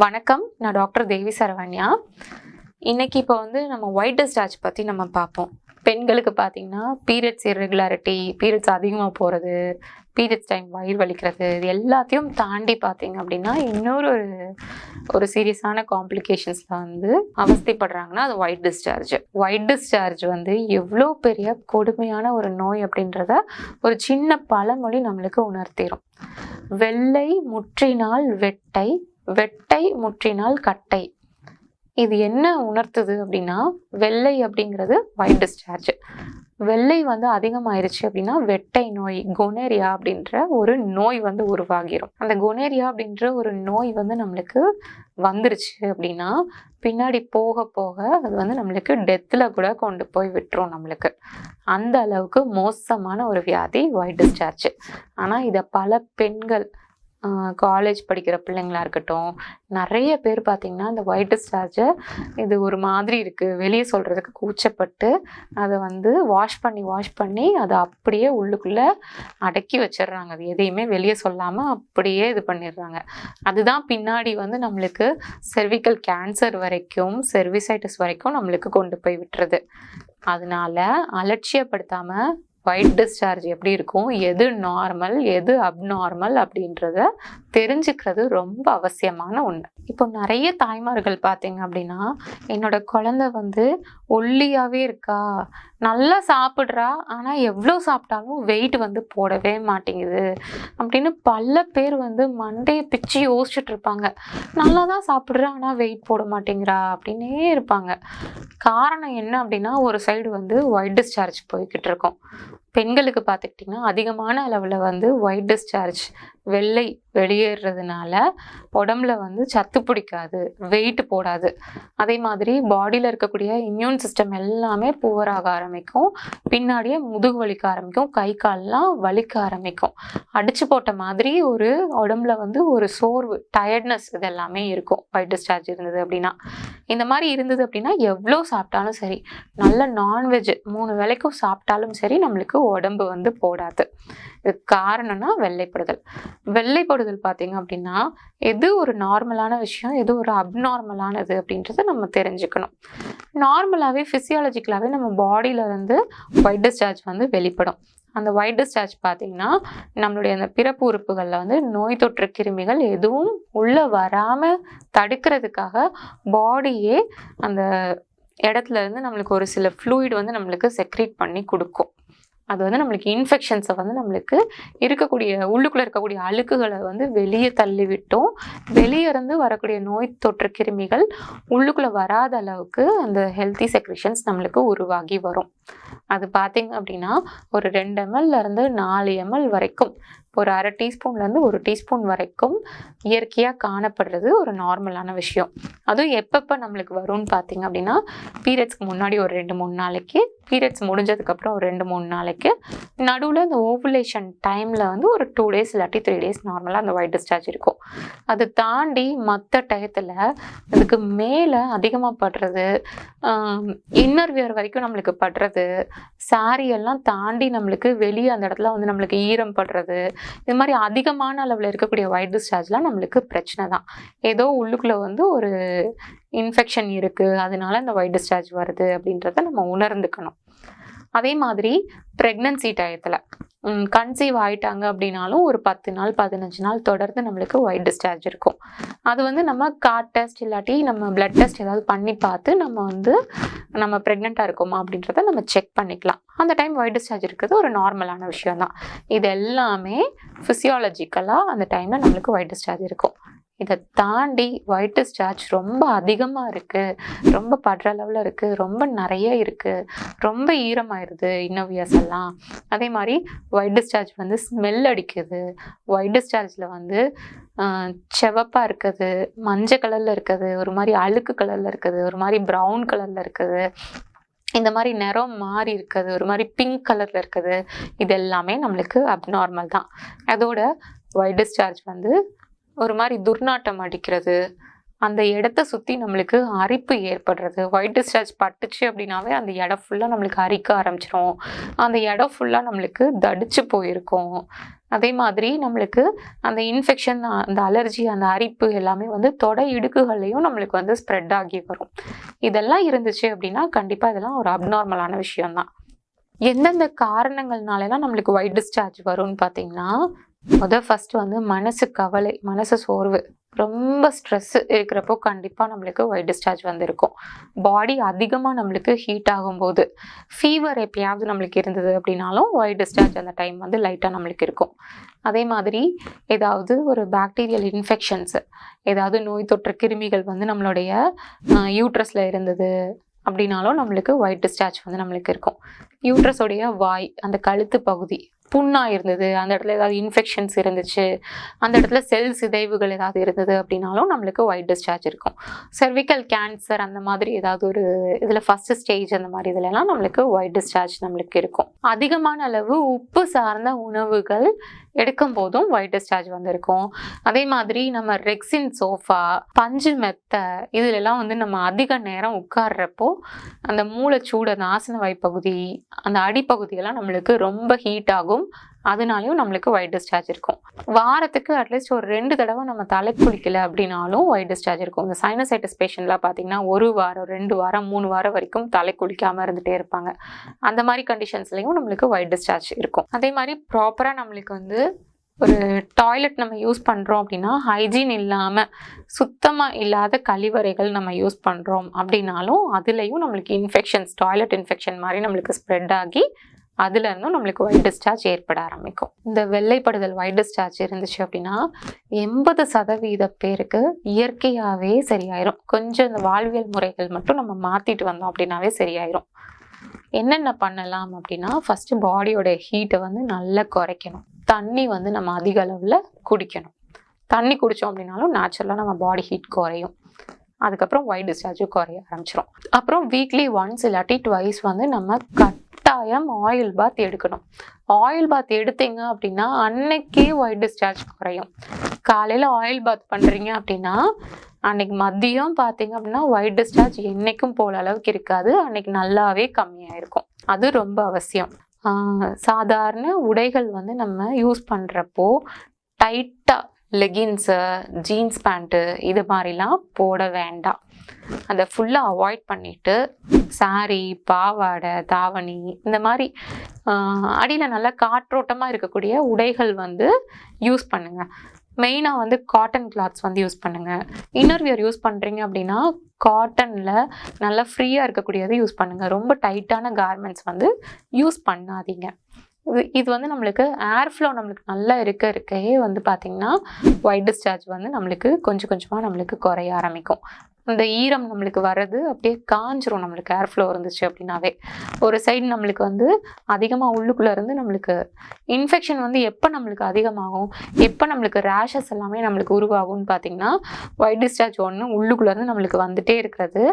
வணக்கம். நான் டாக்டர் தேவி சரவண்யா. இன்னைக்கு இப்போ நம்ம ஒயிட் டிஸ்சார்ஜ் பற்றி நம்ம பார்ப்போம். பெண்களுக்கு பார்த்தீங்கன்னா பீரியட்ஸ் இர்ரெகுலாரிட்டி, பீரியட்ஸ் அதிகமாக போகிறது, பீரியட்ஸ் டைம் வயிறு வலிக்கிறது, இது எல்லாத்தையும் தாண்டி பார்த்தீங்க அப்படின்னா இன்னொரு ஒரு சீரியஸான காம்ப்ளிகேஷன்ஸில் அவஸ்தைப்படுறாங்கன்னா அது ஒயிட் டிஸ்சார்ஜ். ஒயிட் டிஸ்சார்ஜ் எவ்வளோ பெரிய கொடுமையான ஒரு நோய் அப்படின்றத ஒரு சின்ன பழமொழி நம்மளுக்கு உணர்த்திடும். வெள்ளை முற்றினால் வெட்டை, வெட்டை முற்றினால் கட்டை. இது என்ன உணர்த்துது அப்படின்னா, வெள்ளை அப்படிங்கிறது ஒயிட் டிஸ்சார்ஜ். வெள்ளை அதிகமாயிருச்சு அப்படின்னா வெட்டை நோய், கொனேரியா அப்படின்ற ஒரு நோய் உருவாகிரும். அந்த கொனேரியா அப்படின்ற ஒரு நோய் நம்மளுக்கு வந்துருச்சு அப்படின்னா பின்னாடி போக போக அது நம்மளுக்கு டெத்தில் கூட கொண்டு போய் விட்டுரும். நம்மளுக்கு அந்த அளவுக்கு மோசமான ஒரு வியாதி ஒயிட் டிஸ்சார்ஜ். ஆனால் இதை பல பெண்கள், காலேஜ் படிக்கிற பிள்ளைங்களா இருக்கட்டும், நிறைய பேர் பார்த்திங்கன்னா இந்த ஒயிட் டிஸ்சார்ஜை இது ஒரு மாதிரி இருக்குது வெளியே சொல்கிறதுக்கு கூச்சப்பட்டு அதை வாஷ் பண்ணி அதை அப்படியே உள்ளுக்குள்ளே அடக்கி வச்சிடுறாங்க. அது எதையுமே வெளியே சொல்லாமல் அப்படியே இது பண்ணிடுறாங்க. அதுதான் பின்னாடி நம்மளுக்கு செர்விக்கல் கேன்சர் வரைக்கும், செர்விசைட்டிஸ் வரைக்கும் நம்மளுக்கு கொண்டு போய் விட்டுறது. அதனால அலட்சியப்படுத்தாமல் ஒயிட் டிஸ்சார்ஜ் எப்படி இருக்கும், எது நார்மல் எது அப்நார்மல் அப்படின்றத தெரிஞ்சுக்கிறது ரொம்ப அவசியமான ஒன்று. இப்போ நிறைய தாய்மார்கள் பார்த்தீங்க அப்படின்னா, என்னோட குழந்தை ஒல்லியாகவே இருக்கா, நல்லா சாப்பிட்றா, ஆனால் எவ்வளோ சாப்பிட்டாலும் வெயிட் போடவே மாட்டேங்குது அப்படின்னு பல பேர் மண்டையை பிச்சு யோசிச்சுட்டு இருப்பாங்க. நல்லா தான் சாப்பிட்றா ஆனால் வெயிட் போட மாட்டேங்கிறா அப்படின்னே இருப்பாங்க. காரணம் என்ன அப்படின்னா, ஒரு சைடு ஒயிட் டிஸ்சார்ஜ் போய்கிட்டு இருக்கோம். பெண்களுக்கு பார்த்துக்கிட்டிங்கன்னா அதிகமான அளவில் ஒயிட் டிஸ்சார்ஜ், வெள்ளை வெளியேறதுனால உடம்புல சத்து பிடிக்காது, வெயிட் போடாது. அதே மாதிரி பாடியில் இருக்கக்கூடிய இம்யூன் சிஸ்டம் எல்லாமே புவராக ஆரம்பிக்கும், பின்னாடியே முதுகு வலிக்க ஆரம்பிக்கும், கை கால்லாம் வலிக்க ஆரம்பிக்கும். அடிச்சு போட்ட மாதிரி ஒரு உடம்புல ஒரு சோர்வு, டயர்ட்னஸ் இது எல்லாமே இருக்கும் ஒயிட் டிஸ்சார்ஜ் இருந்தது அப்படின்னா. இந்த மாதிரி இருந்தது அப்படின்னா எவ்வளோ சாப்பிட்டாலும் சரி, நல்ல நான்வெஜ் 3 வேளைக்கும் சாப்பிட்டாலும் சரி நம்மளுக்கு உடம்பு போடாது. இதுக்கு காரணம்னா வெள்ளைப்படுதல். வெள்ளைப்படுதல் பார்த்தீங்க அப்படின்னா எது ஒரு நார்மலான விஷயம், எது ஒரு அப்நார்மலானது அப்படின்றத நம்ம தெரிஞ்சுக்கணும். நார்மலாகவே ஃபிசியாலஜிக்கலாகவே நம்ம பாடியில் ஒயிட் டிஸ்சார்ஜ் வெளிப்படும். அந்த ஒயிட் டிஸ்சார்ஜ் பார்த்தீங்கன்னா நம்மளுடைய அந்த பிறப்பு உறுப்புகளில் நோய் தொற்று கிருமிகள் எதுவும் உள்ளே வராமல் தடுக்கிறதுக்காக பாடியே அந்த இடத்துல நம்மளுக்கு ஒரு சில ஃப்ளூயிட் நம்மளுக்கு செக்ரீட் பண்ணி கொடுக்கும். அது நம்மளுக்கு இன்ஃபெக்ஷன்ஸை நம்மளுக்கு இருக்கக்கூடிய உள்ளுக்குள்ளே இருக்கக்கூடிய அழுக்குகளை வெளியே தள்ளி விட்டோம். வெளியே இருந்து வரக்கூடிய நோய் தொற்று கிருமிகள் உள்ளுக்குள்ளே வராத அளவுக்கு அந்த ஹெல்த்தி செக்ரிஷன்ஸ் நம்மளுக்கு உருவாகி வரும். அது பார்த்தீங்க அப்படின்னா ஒரு 2 ml இருந்து 4 ml வரைக்கும், ஒரு அரை டீஸ்பூன்லேருந்து 1 டீஸ்பூன் வரைக்கும் இயற்கையாக காணப்படுறது ஒரு நார்மலான விஷயம். அதுவும் எப்பப்போ நம்மளுக்கு வரும்னு பார்த்தீங்க அப்படின்னா பீரியட்ஸ்க்கு முன்னாடி ஒரு 2-3 நாளைக்கு, பீரியட்ஸ் முடிஞ்சதுக்கப்புறம் ஒரு 2-3 நாளைக்கு, நடுவில் இந்த ஓவுலேஷன் டைமில் ஒரு 2 days இல்லாட்டி 3 days நார்மலாக அந்த ஒயிட் டிஸ்சார்ஜ் இருக்கும். அது தாண்டி மற்ற டயத்தில் அதுக்கு மேலே அதிகமாக படுறது, இன்னர் வியர் வரைக்கும் நம்மளுக்கு படுறது, சாரி எல்லாம் தாண்டி நம்மளுக்கு வெளியே அந்த இடத்துல நம்மளுக்கு ஈரம் படுறது, இது மாதிரி அதிகமான அளவில் இருக்கக்கூடிய ஒயிட் டிஸ்சார்ஜ்லாம் நம்மளுக்கு பிரச்சனை தான். ஏதோ உள்ளுக்குள்ளே ஒரு இன்ஃபெக்ஷன் இருக்குது, அதனால இந்த ஒயிட் டிஸ்சார்ஜ் வருது அப்படின்றத நம்ம உணர்ந்துக்கணும். அதே மாதிரி ப்ரெக்னன்சி டயத்தில் கன்சீவ் ஆகிட்டாங்க அப்படின்னாலும் ஒரு 10 நாள் 15 நாள் தொடர்ந்து நம்மளுக்கு ஒயிட் டிஸ்சார்ஜ் இருக்கும். அது நம்ம கார்ட் டெஸ்ட் இல்லாட்டி நம்ம பிளட் டெஸ்ட் ஏதாவது பண்ணி பார்த்து நம்ம ப்ரெக்னெண்ட்டாக இருக்கோமா அப்படின்றத நம்ம செக் பண்ணிக்கலாம். அந்த டைம் ஒயிட் டிஸ்சார்ஜ் இருக்கிறது ஒரு நார்மலான விஷயம்தான். இது எல்லாமே ஃபிசியாலஜிக்கலாக அந்த டைமில் நம்மளுக்கு ஒயிட் டிஸ்சார்ஜ் இருக்கும். இதை தாண்டி ஒயிட் டிஸ்சார்ஜ் ரொம்ப அதிகமாக இருக்குது, ரொம்ப படுற அளவில் இருக்குது, ரொம்ப நிறைய இருக்குது, ரொம்ப ஈரமாயிருது இன்னோவியர்ஸ் எல்லாம். அதே மாதிரி ஒயிட் டிஸ்சார்ஜ் ஸ்மெல் அடிக்குது, ஒயிட் டிஸ்சார்ஜில் செவப்பாக இருக்குது, மஞ்சள் கலரில் இருக்குது, ஒரு மாதிரி அழுக்கு கலரில் இருக்குது, ஒரு மாதிரி ப்ரௌன் கலரில் இருக்குது, இந்த மாதிரி நிறம் மாறி இருக்குது, ஒரு மாதிரி பிங்க் கலரில் இருக்குது, இது எல்லாமே நம்மளுக்கு அப்நார்மல் தான். அதோட ஒயிட் டிஸ்சார்ஜ் ஒரு மாதிரி துர்நாற்றம் அடிக்கிறது, அந்த இடத்த சுற்றி நம்மளுக்கு அரிப்பு ஏற்படுறது. ஒயிட் டிஸ்சார்ஜ் பட்டுச்சு அப்படின்னாவே அந்த இடம் ஃபுல்லாக நம்மளுக்கு அரிக்க ஆரம்பிச்சிடும், அந்த இடம் ஃபுல்லாக நம்மளுக்கு தடிச்சு போயிருக்கும். அதே மாதிரி நம்மளுக்கு அந்த இன்ஃபெக்ஷன், அந்த அலர்ஜி, அந்த அரிப்பு எல்லாமே வந்து தொடை இடுக்குகள்லையும் நம்மளுக்கு வந்து ஸ்ப்ரெட் ஆகி வரும். இதெல்லாம் இருந்துச்சு அப்படின்னா கண்டிப்பாக இதெல்லாம் ஒரு அப்நார்மலான விஷயம்தான். எந்தெந்த காரணங்கள்னாலலாம் நம்மளுக்கு ஒயிட் டிஸ்சார்ஜ் வரும்னு பார்த்தீங்கன்னா, ஃபர்ஸ்ட் வந்து மனசு கவலை, மனசு சோர்வு, ரொம்ப ஸ்ட்ரெஸ் இருக்கிறப்போ கண்டிப்பாக நம்மளுக்கு ஒயிட் டிஸ்சார்ஜ் வந்திருக்கும். பாடி அதிகமாக நம்மளுக்கு ஹீட் ஆகும்போது, ஃபீவர் எப்பயாவது நம்மளுக்கு இருந்தது அப்படின்னாலும் ஒயிட் டிஸ்சார்ஜ் அந்த டைம் வந்து லைட்டாக நம்மளுக்கு இருக்கும். அதே மாதிரி ஏதாவது ஒரு பாக்டீரியல் இன்ஃபெக்ஷன்ஸு, ஏதாவது நோய் தொற்று கிருமிகள் வந்து நம்மளுடைய யூட்ரஸில் இருந்தது அப்படின்னாலும் நம்மளுக்கு ஒயிட் டிஸ்சார்ஜ் வந்து நம்மளுக்கு இருக்கும். யூட்ரஸோடைய வாய், அந்த கழுத்து பகுதி புண்ணாக இருந்தது, அந்த இடத்துல ஏதாவது இன்ஃபெக்ஷன்ஸ் இருந்துச்சு, அந்த இடத்துல செல் சிதைவுகள் ஏதாவது இருந்தது அப்படின்னாலும் நம்மளுக்கு ஒயிட் டிஸ்சார்ஜ் இருக்கும். செர்விக்கல் கேன்சர் அந்த மாதிரி ஏதாவது ஒரு இதில் ஃபர்ஸ்ட் ஸ்டேஜ் அந்த மாதிரி இதுலலாம் நம்மளுக்கு ஒயிட் டிஸ்சார்ஜ் நம்மளுக்கு இருக்கும். அதிகமான அளவு உப்பு சார்ந்த உணவுகள் எடுக்கும் போதும் ஒயிட் டிஸ்சார்ஜ் வந்திருக்கும். அதே மாதிரி நம்ம ரெக்ஸின் சோஃபா, பஞ்சு மெத்தை இதுலெல்லாம் வந்து நம்ம அதிக நேரம் உட்கார்றப்போ அந்த மூளைச்சூடு, அந்த ஆசன வாய்ப்பகுதி, அந்த அடிப்பகுதியெல்லாம் நம்மளுக்கு ரொம்ப ஹீட் ஆகும். அதனாலையும் நம்மளுக்கு ஒயிட் டிஸ்சார்ஜ் இருக்கும். வாரத்துக்கு அட்லீஸ்ட் ஒரு 2 தடவை நம்ம தலை குளிக்கல அப்படின்னாலும் ஒயிட் டிஸ்சார்ஜ் இருக்கும். இந்த சைனசைட்டிஸ் பேஷண்ட்லாம் பார்த்தீங்கன்னா 1 வாரம், 2 வாரம், 3 வாரம் வரைக்கும் தலை குளிக்காமல் இருந்துகிட்டே இருப்பாங்க. அந்த மாதிரி கண்டிஷன்ஸ்லையும் நம்மளுக்கு ஒயிட் டிஸ்சார்ஜ் இருக்கும். அதே மாதிரி ப்ராப்பராக நம்மளுக்கு வந்து ஒரு டாய்லெட் நம்ம யூஸ் பண்ணுறோம் அப்படின்னா ஹைஜீன் இல்லாமல், சுத்தமாக இல்லாத கழிவறைகள் நம்ம யூஸ் பண்ணுறோம் அப்படின்னாலும் அதுலேயும் நம்மளுக்கு இன்ஃபெக்ஷன்ஸ், டாய்லெட் இன்ஃபெக்ஷன் மாதிரி நம்மளுக்கு ஸ்ப்ரெட் ஆகி அதுல இருந்தும் நம்மளுக்கு ஒயிட் டிஸ்சார்ஜ் ஏற்பட ஆரம்பிக்கும். இந்த வெள்ளைப்படுதல் ஒயிட் டிஸ்சார்ஜ் இருந்துச்சு அப்படின்னா 80% பேருக்கு இயற்கையாகவே சரியாயிரும். கொஞ்சம் இந்த வாழ்வியல் முறைகள் மட்டும் நம்ம மாற்றிட்டு வந்தோம் அப்படின்னாவே சரியாயிரும். என்னென்ன பண்ணலாம் அப்படின்னா, ஃபஸ்ட்டு பாடியோட ஹீட்டை வந்து நல்லா குறைக்கணும். தண்ணி வந்து நம்ம அதிக அளவில் குடிக்கணும். தண்ணி குடித்தோம் அப்படின்னாலும் நேச்சுரலாக நம்ம பாடி ஹீட் குறையும். அதுக்கப்புறம் ஒயிட் டிஸ்சார்ஜும் குறைய ஆரம்பிச்சிடும். அப்புறம் வீக்லி ஒன்ஸ் இல்லாட்டி ட்வைஸ் வந்து நம்ம கட்டாயம் ஆயில் பாத் எடுக்கணும். ஆயில் பாத் எடுத்தீங்க அப்படின்னா அன்னைக்கே ஒயிட் டிஸ்சார்ஜ் குறையும். காலையில் ஆயில் பாத் பண்ணுறீங்க அப்படின்னா அன்னைக்கு மதியம் பார்த்தீங்க அப்படின்னா ஒயிட் டிஸ்சார்ஜ் என்னைக்கும் போல அளவுக்கு இருக்காது. அன்னைக்கு நல்லாவே கம்மியாக இருக்கும். அது ரொம்ப அவசியம். சாதாரண உடைகள் வந்து நம்ம யூஸ் பண்ணுறப்போ டைட்டாக லெகின்ஸு, ஜீன்ஸ் பேண்ட்டு இது மாதிரிலாம் போட வேண்டாம். அதை ஃபுல்லாக அவாய்ட் பண்ணிவிட்டு சாரீ, பாவாடை, தாவணி இந்த மாதிரி அடியில் நல்லா காற்றோட்டமாக இருக்கக்கூடிய உடைகள் வந்து யூஸ் பண்ணுங்கள். மெயினாக வந்து காட்டன் கிளாத்ஸ் வந்து யூஸ் பண்ணுங்கள். இன்னர் வியர் யூஸ் பண்ணுறீங்க அப்படின்னா காட்டனில் நல்லா ஃப்ரீயாக இருக்கக்கூடியது யூஸ் பண்ணுங்கள். ரொம்ப டைட்டான கார்மெண்ட்ஸ் வந்து யூஸ் பண்ணாதீங்க. இது வந்து நம்மளுக்கு ஏர் ஃப்ளோ நம்மளுக்கு நல்லா இருக்கவே வந்து பார்த்திங்கன்னா ஒயிட் டிஸ்சார்ஜ் வந்து நம்மளுக்கு கொஞ்சம் கொஞ்சமாக நம்மளுக்கு குறைய ஆரம்பிக்கும். இந்த ஈரம் நம்மளுக்கு வர்றது அப்படியே காஞ்சிரும். நம்மளுக்கு ஏர் ஃப்ளோ இருந்துச்சு அப்படின்னாவே ஒரு சைடு நம்மளுக்கு வந்து அதிகமாக உள்ளுக்குள்ளே இருந்து நம்மளுக்கு இன்ஃபெக்ஷன் வந்து எப்போ நம்மளுக்கு அதிகமாகும், எப்போ நம்மளுக்கு ரேஷஸ் எல்லாமே நம்மளுக்கு உருவாகும்னு பார்த்திங்கன்னா ஒயிட் டிஸ்சார்ஜ் ஒன்று உள்ளுக்குள்ளேருந்து நம்மளுக்கு வந்துட்டே இருக்கிறது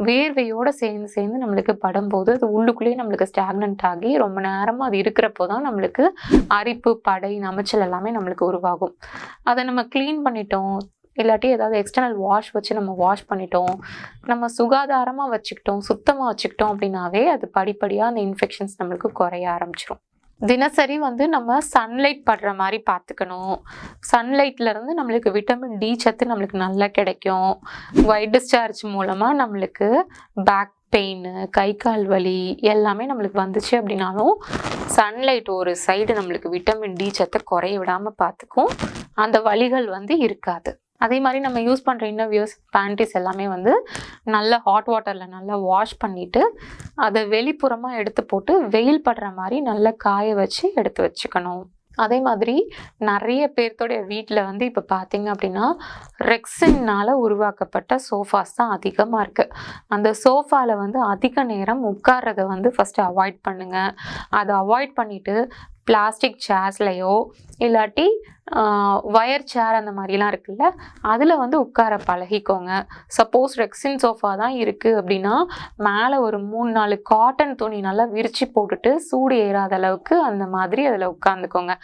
வேர்வையோடு சேர்ந்து நம்மளுக்கு படும்போது அது உள்ளுக்குள்ளேயே நம்மளுக்கு ஸ்டாக்னன்ட் ஆகி ரொம்ப நேரமாக அது இருக்கிறப்போ தான் நம்மளுக்கு அரிப்பு, படை, நமைச்சல் எல்லாமே நம்மளுக்கு உருவாகும். அதை நம்ம க்ளீன் பண்ணிட்டோம், இல்லாட்டி ஏதாவது எக்ஸ்டர்னல் வாஷ் வச்சு நம்ம வாஷ் பண்ணிட்டோம், நம்ம சுகாதாரமாக வச்சுக்கிட்டோம், சுத்தமாக வச்சுக்கிட்டோம் அப்படின்னாவே அது படிப்படியாக அந்த இன்ஃபெக்ஷன்ஸ் நம்மளுக்கு குறைய ஆரம்பிச்சிடும். தினசரி வந்து நம்ம சன்லைட் படுற மாதிரி பார்த்துக்கணும். சன்லைட்லேருந்து நம்மளுக்கு விட்டமின் டி சத்து நம்மளுக்கு நல்லா கிடைக்கும். ஒயிட் டிஸ்சார்ஜ் மூலமாக நம்மளுக்கு பேக் பெயின், கை கால் வலி எல்லாமே நம்மளுக்கு வந்துச்சு அப்படின்னாலும் சன்லைட் ஒரு சைடு நம்மளுக்கு விட்டமின் டி சத்தை குறைய விடாமல் பார்த்துக்கும். அந்த வலிகள் வந்து இருக்காது. அதே மாதிரி நம்ம யூஸ் பண்ணுற இன்னர்வியர்ஸ், பேண்டிஸ் எல்லாமே வந்து நல்லா ஹாட் வாட்டரில் நல்லா வாஷ் பண்ணிவிட்டு அதை வெளிப்புறமாக எடுத்து போட்டு வெயில் படுற மாதிரி நல்லா காய வச்சு எடுத்து வச்சுக்கணும். அதே மாதிரி நிறைய பேர்த்தோடைய வீட்டில் வந்து இப்போ பார்த்தீங்க அப்படின்னா ரெக்ஸினால் உருவாக்கப்பட்ட சோஃபாஸ் தான் அதிகமாக இருக்குது. அந்த சோஃபாவில் வந்து அதிக நேரம் உட்கார்றதை வந்து ஃபஸ்ட்டு அவாய்ட் பண்ணுங்கள். அதை அவாய்ட் பண்ணிவிட்டு பிளாஸ்டிக் சேர்ஸ்லையோ இல்லாட்டி வயர் சேர் அந்த மாதிரிலாம் இருக்குல்ல, அதில் வந்து உட்கார பழகிக்கோங்க. சப்போஸ் ரெக்ஸின் சோஃபா தான் இருக்குது அப்படின்னா மேலே ஒரு 3-4 காட்டன் துணி நல்லா விரித்து போட்டுட்டு சூடு ஏறாத அளவுக்கு அந்த மாதிரி அதில் உட்காந்துக்கோங்க.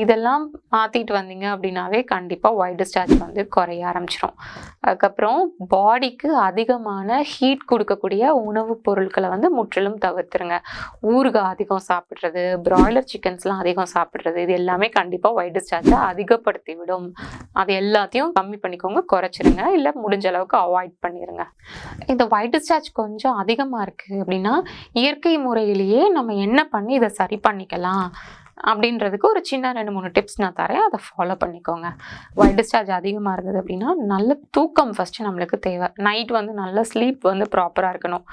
இதெல்லாம் மாற்றிட்டு வந்தீங்க அப்படின்னாவே கண்டிப்பாக ஒயிட் டிஸ்சார்ஜ் வந்து குறைய ஆரம்பிச்சிடும். அதுக்கப்புறம் பாடிக்கு அதிகமான ஹீட் கொடுக்கக்கூடிய உணவுப் பொருட்களை வந்து முற்றிலும் தவிர்த்துருங்க. ஊறுகாய் அதிகம் சாப்பிட்றது, பிராய்லர் சிக்கன்ஸ்லாம் அதிகம் சாப்பிட்றது, இது எல்லாமே கண்டிப்பாக ஒயிட் டிஸ்சார்ஜை அதிகப்படுத்தி விடும். அது எல்லாத்தையும் கம்மி பண்ணிக்கோங்க, குறைச்சிருங்க, இல்லை முடிஞ்ச அளவுக்கு அவாய்ட் பண்ணிடுங்க. இந்த ஒயிட் டிஸ்சார்ஜ் கொஞ்சம் அதிகமாக இருக்குது அப்படின்னா இயற்கை முறையிலேயே நம்ம என்ன பண்ணி இதை சரி பண்ணிக்கலாம் அப்படின்றதுக்கு ஒரு சின்ன 2-3 டிப்ஸ் நான் தரேன். அதை ஃபாலோ பண்ணிக்கோங்க. ஒயிட் டிஸ்சார்ஜ் அதிகமாக இருந்தது அப்படின்னா நல்ல தூக்கம் ஃபஸ்ட்டு நம்மளுக்கு தேவை. நைட் வந்து நல்ல ஸ்லீப் வந்து ப்ராப்பராக இருக்கணும்.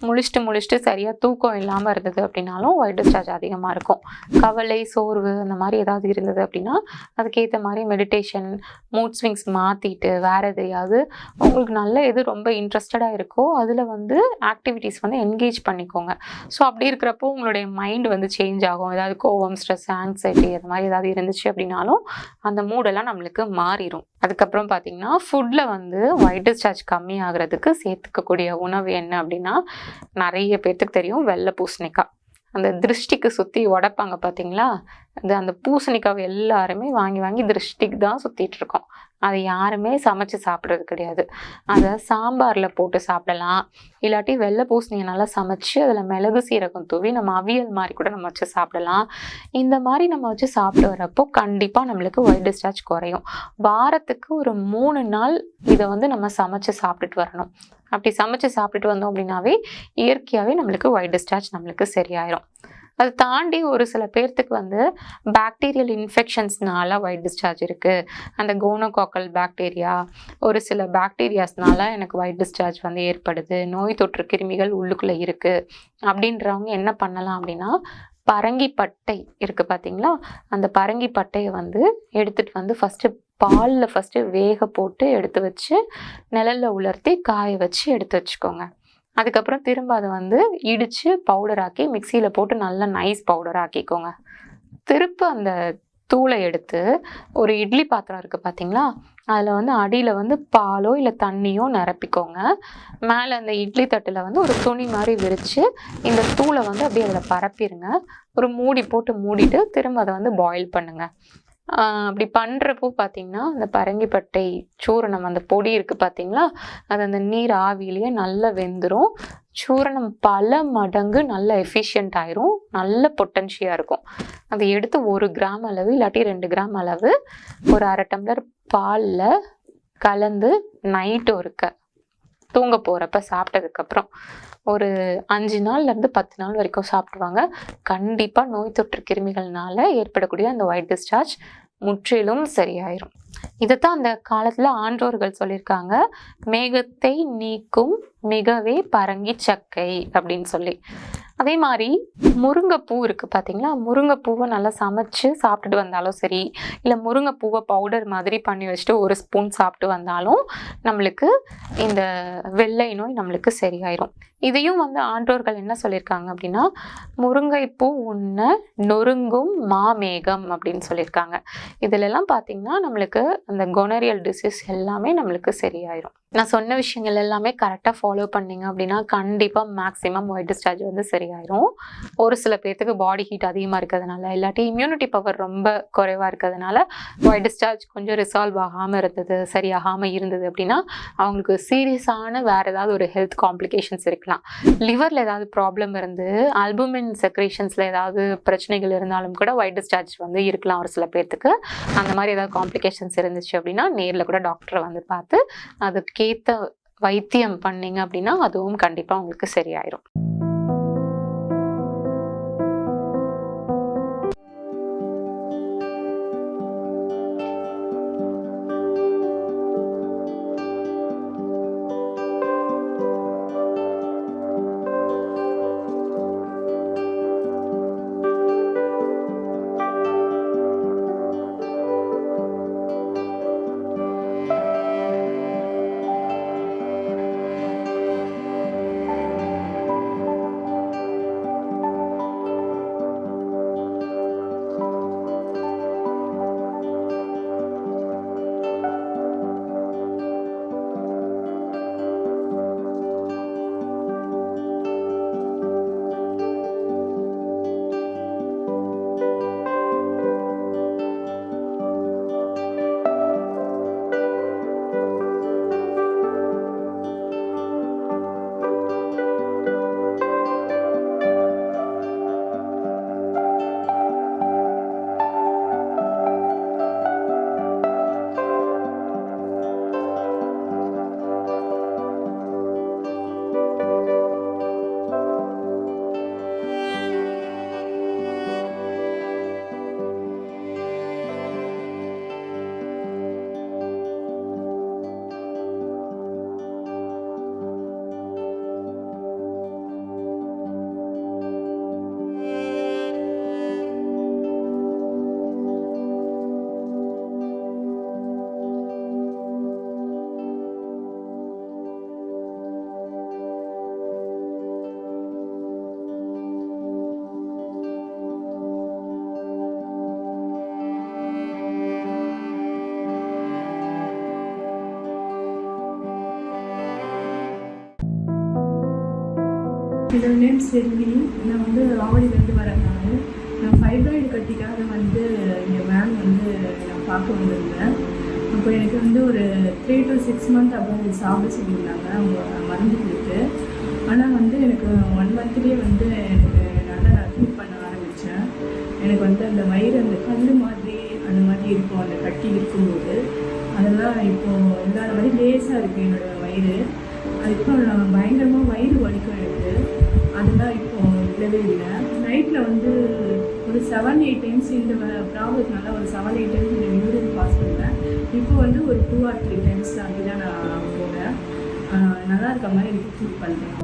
முழிச்சிட்டு சரியாக தூக்கம் இல்லாமல் இருந்தது அப்படின்னாலும் ஒயிட் டிஸ்சார்ஜ் அதிகமாக இருக்கும். கவலை, சோர்வு அந்த மாதிரி ஏதாவது இருந்தது அப்படின்னா அதுக்கேற்ற மாதிரி மெடிடேஷன், மூட் ஸ்விங்ஸ் மாற்றிட்டு வேறு எதையாவது உங்களுக்கு நல்ல எது ரொம்ப இன்ட்ரெஸ்டடாக இருக்கோ அதில் வந்து ஆக்டிவிட்டீஸ் வந்து என்கேஜ் பண்ணிக்கோங்க. ஸோ அப்படி இருக்கிறப்போ உங்களுடைய மைண்ட் வந்து சேஞ்ச் ஆகும். ஏதாவது கோவம், ஸ்ட்ரெஸ், ஆங்ஸைட்டி அது மாதிரி ஏதாவது இருந்துச்சு அப்படின்னாலும் அந்த மூடெல்லாம் நம்மளுக்கு மாறிடும். அதுக்கப்புறம் பார்த்தீங்கன்னா ஃபுட்டில் வந்து ஒயிட் டிஸ்சார்ஜ் கம்மி ஆகிறதுக்கு சேர்த்துக்கக்கூடிய உணவு என்ன அப்படின்னா நிறைய பேர்த்துக்கு தெரியும், வெள்ளை பூசணிக்காய். அந்த திருஷ்டிக்கு சுற்றி உடைப்பாங்க பார்த்தீங்களா, அந்த பூசணிக்காவை எல்லாருமே வாங்கி திருஷ்டிக்கு தான் சுற்றிட்டு இருக்கோம். அதை யாருமே சமைச்சு சாப்பிட்றது கிடையாது. அதை சாம்பாரில் போட்டு சாப்பிடலாம், இல்லாட்டி வெள்ளை பூசணியை நல்லா சமைச்சு அதில் மிளகு சீரகம் தூவி நம்ம அவியல் மாதிரி கூட நம்ம வச்சு சாப்பிடலாம். இந்த மாதிரி நம்ம வச்சு சாப்பிட்டு வரப்போ கண்டிப்பாக நம்மளுக்கு ஒயிட் டிஸ்சார்ஜ் குறையும். வாரத்துக்கு ஒரு 3 நாள் இதை வந்து நம்ம சமைச்சு சாப்பிட்டுட்டு வரணும். அப்படி சமைச்சு சாப்பிட்டுட்டு வந்தோம் அப்படின்னாவே இயற்கையாகவே நம்மளுக்கு ஒயிட் டிஸ்சார்ஜ் நம்மளுக்கு சரியாயிரும். அது தாண்டி ஒரு சில பேர்த்துக்கு வந்து பாக்டீரியல் இன்ஃபெக்ஷன்ஸ்னால ஒயிட் டிஸ்சார்ஜ் இருக்குது, அந்த கோனோகாக்கல் பாக்டீரியா, ஒரு சில பாக்டீரியாஸ்னால எனக்கு ஒயிட் டிஸ்சார்ஜ் வந்து ஏற்படுது, நோய் தொற்று கிருமிகள் உள்ளுக்குள்ளே இருக்குது அப்படின்றவங்க என்ன பண்ணலாம் அப்படின்னா பரங்கி பட்டை இருக்குது பார்த்தீங்களா, அந்த பரங்கி பட்டையை வந்து எடுத்துகிட்டு வந்து ஃபஸ்ட்டு வேக போட்டு எடுத்து வச்சு நிழலில் உலர்த்தி காய வச்சு எடுத்து வச்சுக்கோங்க. அதுக்கப்புறம் திரும்ப அதை வந்து இடித்து பவுடராக்கி மிக்சியில் போட்டு நல்லா நைஸ் பவுடர் ஆக்கிக்கோங்க. திரும்ப அந்த தூளை எடுத்து ஒரு இட்லி பாத்திரம் இருக்குது பார்த்தீங்களா, அதில் வந்து அடியில் வந்து பாலோ இல்லை தண்ணியோ நிரப்பிக்கோங்க. மேலே அந்த இட்லி தட்டில் வந்து ஒரு துணி மாதிரி விரித்து இந்த தூளை வந்து அப்படியே அதில் பரப்பிடுங்க. ஒரு மூடி போட்டு மூடிட்டு திரும்ப அதை வந்து பாயில் பண்ணுங்கள். அப்படி பண்ணுறப்போ பார்த்தீங்கன்னா அந்த பரங்கிப்பட்டை சூரணம், அந்த பொடி இருக்குது பார்த்தீங்களா, அது அந்த நீர் ஆவியிலேயே நல்லா வெந்துடும். சூரணம் பல மடங்கு நல்ல எஃபிஷியன்ட் ஆயிரும், நல்ல பொட்டன்ஷியாக இருக்கும். அதை எடுத்து 1 கிராம் அளவு இல்லாட்டி 2 கிராம் அளவு ஒரு 1/2 டம்ளர் பாலில் கலந்து நைட்டு ஒருக்க தூங்க போகிறப்ப சாப்பிட்டதுக்கப்புறம் ஒரு 5 நாள்லேருந்து 10 நாள் வரைக்கும் சாப்பிடுவாங்க. கண்டிப்பாக நோய் தொற்று கிருமிகள்னால ஏற்படக்கூடிய அந்த ஒயிட் டிஸ்சார்ஜ் முற்றிலும் சரியாயிரும். இதைத்தான் அந்த காலத்தில் ஆன்றோர்கள் சொல்லியிருக்காங்க, மேகத்தை நீக்கும் மிகவே பரங்கி சக்கை அப்படின்னு சொல்லி. அதே மாதிரி முருங்கைப்பூ இருக்குது பார்த்தீங்களா, முருங்கைப்பூவை நல்லா சமைச்சு சாப்பிட்டுட்டு வந்தாலும் சரி, இல்லை முருங்கைப்பூவை பவுடர் மாதிரி பண்ணி வச்சுட்டு 1 ஸ்பூன் சாப்பிட்டு வந்தாலும் நம்மளுக்கு இந்த வெள்ளை நோய் நம்மளுக்கு சரியாயிரும். இதையும் வந்து ஆன்றோர்கள் என்ன சொல்லியிருக்காங்க அப்படின்னா முருங்கைப்பூ உண்ண நொறுங்கும் மாமேகம் அப்படின்னு சொல்லியிருக்காங்க. இதிலெல்லாம் பார்த்தீங்கன்னா நம்மளுக்கு அந்த கொனரியல் டிசீஸ் எல்லாமே நம்மளுக்கு சரியாயிரும். நான் சொன்ன விஷயங்கள் எல்லாமே கரெக்டாக ஃபாலோ பண்ணிங்க அப்படின்னா கண்டிப்பாக மேக்ஸிமம் ஒயிட் டிஸ்சார்ஜ் வந்து சரியாயிரும். ஒரு சில பேர்த்துக்கு பாடி ஹீட் அதிகமாக இருக்கிறதுனால இல்லாட்டி இம்யூனிட்டி பவர் ரொம்ப குறைவாக இருக்கிறதுனால ஒயிட் டிஸ்சார்ஜ் கொஞ்சம் ரிசால்வ் ஆகாமல் இருந்தது, சரியாகாமல் இருந்தது அப்படின்னா அவங்களுக்கு சீரியஸான வேறு ஏதாவது ஒரு ஹெல்த் காம்ப்ளிகேஷன்ஸ் இருக்கலாம். லிவரில் ஏதாவது ப்ராப்ளம் இருந்து அல்புமின் செக்ரேஷன்ஸில் ஏதாவது பிரச்சனைகள் இருந்தாலும் கூட ஒயிட் டிஸ்சார்ஜ் வந்து இருக்கலாம் ஒரு சில பேர்த்துக்கு. அந்த மாதிரி ஏதாவது காம்ப்ளிகேஷன்ஸ் இருந்துச்சு அப்படின்னா நேரில் கூட டாக்டரை வந்து பார்த்து அதுக்கேற்ற வைத்தியம் பண்ணீங்க அப்படின்னா அதுவும் கண்டிப்பாக உங்களுக்கு சரியாயிரும். என்னோட நேம் செல்வி. நான் வந்து ஆவடியிலேருந்து வரேன். நான் ஃபைப்ராய்டு கட்டிக்காக வந்து எங்கள் மேம் வந்து நான் பார்க்க வந்திருந்தேன். அப்போ எனக்கு வந்து ஒரு 3 to 6 months அப்புறம் சாப்பிட சொல்லியிருந்தாங்க அவங்க மருந்து கொடுத்து. ஆனால் வந்து எனக்கு 1 monthலேயே வந்து எனக்கு நல்லா நான் ஃபீல் பண்ண ஆரம்பித்தேன். எனக்கு வந்து அந்த வயிறு அந்த கல் மாதிரி அந்த மாதிரி இருக்கும், அந்த கட்டி இருக்கும்போது அதெல்லாம் இப்போது இல்லாத மாதிரி லேசாக இருக்குது என்னோடய வயிறு. அதுக்கப்புறம் பயங்கரமாக வயிறு வலிக்கும் எனக்கு. அதெல்லாம் இப்போது இல்லவே இல்லை. நைட்டில் வந்து ஒரு 7-8 times இந்த ப்ராப்ளத்தினால ஒரு 7-8 times இந்த யூரின் பாஸ் பண்ணுவேன். இப்போ வந்து ஒரு 2 or 3 times அப்படி தான் நான் போகிறேன். நல்லா இருக்க மாதிரி எனக்கு ஃபீல் பண்ணுறேன்.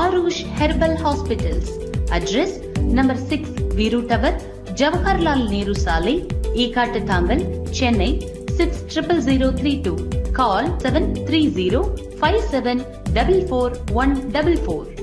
Arush Herbal Hospitals. Address number 6 Viru Tower, Jawaharlal Nehru Salai, Ekattathangal, Chennai 600032. Call 730 5744 144.